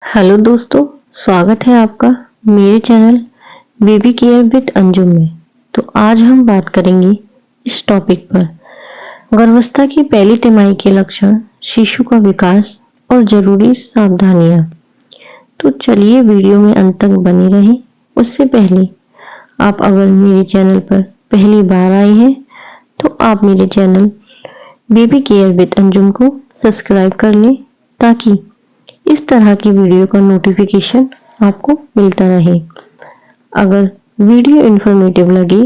Hello दोस्तों, स्वागत है आपका मेरे channel baby care with Anjum में। तो आज हम बात करेंगे इस टॉपिक पर गर्भावस्था की पहली तिमाही के लक्षण, शिशु का विकास और जरूरी सावधानियां। तो चलिए वीडियो में अंत तक बने रहें। उससे पहले आप अगर मेरे चैनल पर पहली बार आए हैं तो आप मेरे channel baby care with Anjum को सब्सक्राइब कर लें ताकि इस तरह की वीडियो का नोटिफिकेशन आपको मिलता रहे। अगर वीडियो इन्फॉर्मेटिव लगे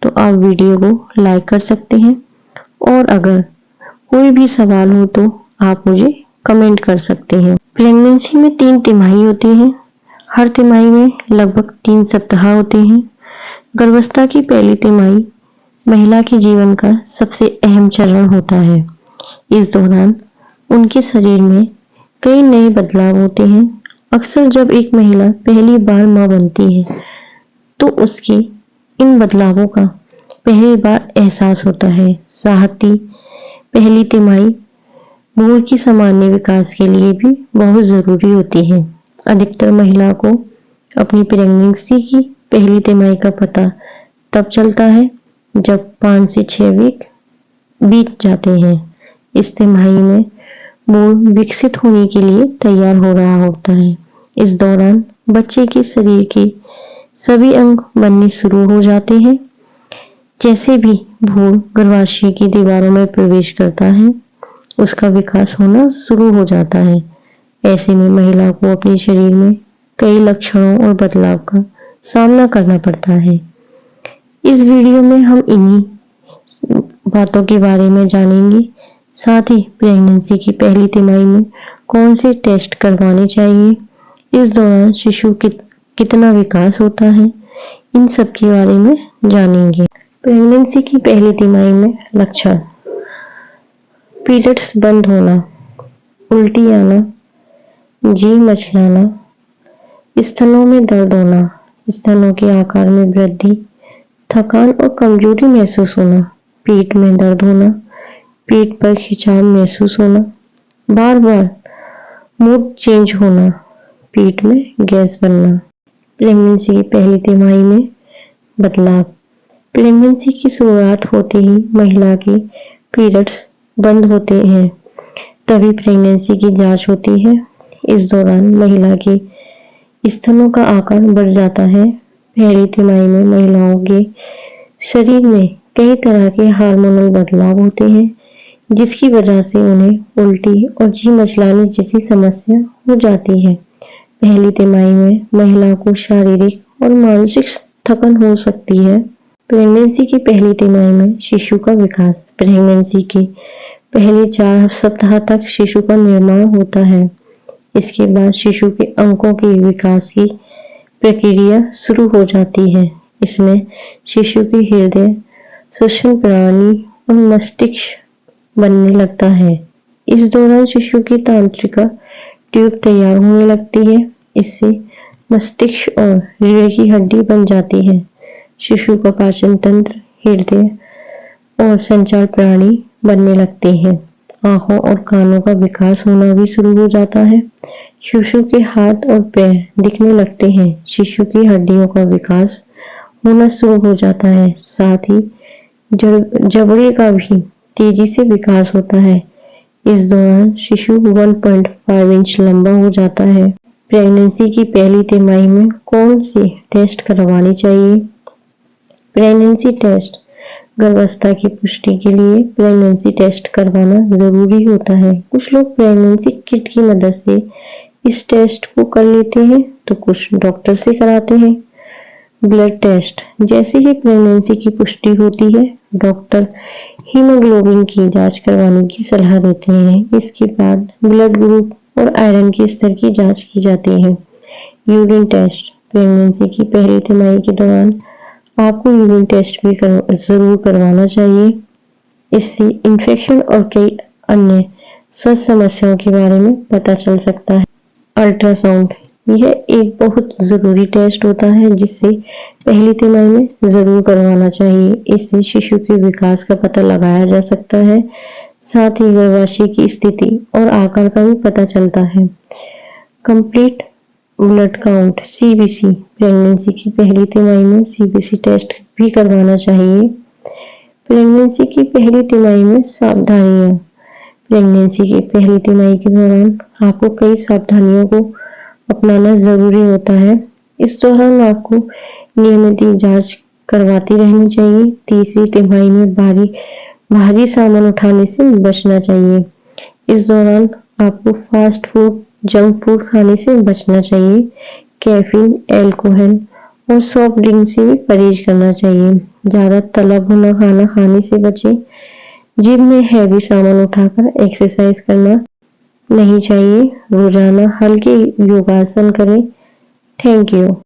तो आप वीडियो को लाइक कर सकते हैं और अगर कोई भी सवाल हो तो आप मुझे कमेंट कर सकते हैं। प्रेगनेंसी में 3 तिमाही होती हैं। हर तिमाही में लगभग 3 सप्ताह होते हैं। गर्भावस्था की पहली तिमाही महिला के जीवन का सबसे अहम चरण होता है। इस दौरान उनके शरीर में कई नए बदलाव होते हैं। अक्सर जब एक महिला पहली बार मां बनती है तो उसके इन बदलावों का पहली बार एहसास होता है। साथ ही पहली तिमाही भ्रूण की सामान्य विकास के लिए भी बहुत जरूरी होती है। अधिकतर महिला को अपनी प्रेगनेंसी की पहली तिमाही का पता तब चलता है जब 5 से 6 वीक बीत जाते हैं। इस तिमाही में भ्रूण विकसित होने के लिए तैयार हो रहा होता है। इस दौरान बच्चे के शरीर के सभी अंग बनने शुरू हो जाते हैं। जैसे भी भ्रूण गर्भाशय की दीवारों में प्रवेश करता है उसका विकास होना शुरू हो जाता है। ऐसे में महिला को अपने शरीर में कई लक्षणों और बदलाव का सामना करना पड़ता है। इस वीडियो में हम इन्हीं बातों के बारे में जानेंगे। साथ ही प्रेगनेंसी की पहली तिमाही में कौन से टेस्ट करवाने चाहिए, इस दौरान शिशु कितना विकास होता है, इन सब के बारे में जानेंगे। प्रेगनेंसी की पहली तिमाही में लक्षण: पीरियड्स बंद होना, उल्टी आना, जी मचलाना, स्तनों में दर्द होना, स्तनों के आकार में वृद्धि, थकान और कमजोरी महसूस होना, पेट में दर्द होना, पेट पर खिंचाव महसूस होना, बार बार मूड चेंज होना, पेट में गैस बनना। प्रेगनेंसी की पहली तिमाही में बदलाव: प्रेगनेंसी की शुरुआत होते ही महिला के पीरियड्स बंद होते हैं। तभी प्रेगनेंसी की जांच होती है। इस दौरान महिला के स्तनों का आकार बढ़ जाता है। पहली तिमाही में महिलाओं के शरीर में कई तरह के हार्मोनल बदलाव होते हैं जिसकी वजह से उन्हें उल्टी और जी मचलाने जैसी समस्या हो जाती है। पहली तिमाही में महिला को शारीरिक और मानसिक थकान हो सकती है। प्रेगनेंसी की पहली तिमाही में शिशु का विकास: प्रेगनेंसी के पहले 4 सप्ताह तक शिशु का निर्माण होता है। इसके बाद शिशु के अंगों के विकास की प्रक्रिया शुरू हो जाती है। इसमें शिशु के हृदय, श्वसन प्रणाली और मस्तिष्क बनने लगता है। इस दौरान शिशु की तंत्रिका ट्यूब तैयार होने लगती है। इससे मस्तिष्क और रीढ़ की हड्डी बन जाती है। शिशु का पाचन तंत्र, हृदय और संचार प्रणाली बनने लगते हैं। आंखों और कानों का विकास होना भी शुरू हो जाता है। शिशु के हाथ और पैर दिखने लगते हैं। शिशु की हड्डियों का विकास होना शुरू हो जाता है। साथ ही जबड़े का भी तेजी से विकास होता है। इस दौरान शिशु 1.5 इंच लंबा हो जाता है। प्रेगनेंसी की पहली तिमाही में कौन से टेस्ट करवाने चाहिए? प्रेगनेंसी टेस्ट: गर्भावस्था की पुष्टि के लिए प्रेगनेंसी टेस्ट करवाना जरूरी होता है। कुछ लोग प्रेगनेंसी किट की मदद से इस टेस्ट को कर लेते हैं तो कुछ डॉक्टर से कराते हैं। ब्लड टेस्ट: जैसे ही प्रेगनेंसी की पुष्टि होती है डॉक्टर हीमोग्लोबिन की जांच करवाने की सलाह देते हैं। इसके बाद ब्लड ग्रुप और आयरन के स्तर की जांच की जाती है। यूरिन टेस्ट: प्रेगनेंसी की पहली तिमाही के दौरान आपको यूरिन टेस्ट भी जरूर करवाना चाहिए। इससे इन्फेक्शन और कई अन्य स्वास्थ्य समस्याओं के बारे में पता चल सकता है। अल्ट्रासाउंड: यह एक बहुत जरूरी टेस्ट होता है जिसे पहली तिमाही में जरूर करवाना चाहिए। इससे शिशु के विकास का पता लगाया जा सकता है। साथ ही गर्भाशय की स्थिति और आकार का भी पता चलता है। Complete blood count CBC, pregnancy की पहली तिमाही में सीबीसी टेस्ट भी करवाना चाहिए। प्रेगनेंसी की पहली तिमाही में सावधानियां। प्रेगनेंसी की पहली तिमाही के दौरान आपको कई सावधानियों को अपनाना जरूरी होता है। इस दौरान आपको नियमित जांच करवाती रहनी चाहिए। तीसरी तिमाही में भारी सामान उठाने से बचना चाहिए। इस दौरान आपको फास्ट फूड, जंक फूड खाने से बचना चाहिए। कैफीन, अल्कोहल और सॉफ्ट ड्रिंक से भी परहेज करना चाहिए। ज्यादा तला भुना खाना खाने से बचें। जिम में हैवी सामान उठाकर एक्सरसाइज करना नहीं चाहिए। रोजाना हल्के योगासन करें। Thank you.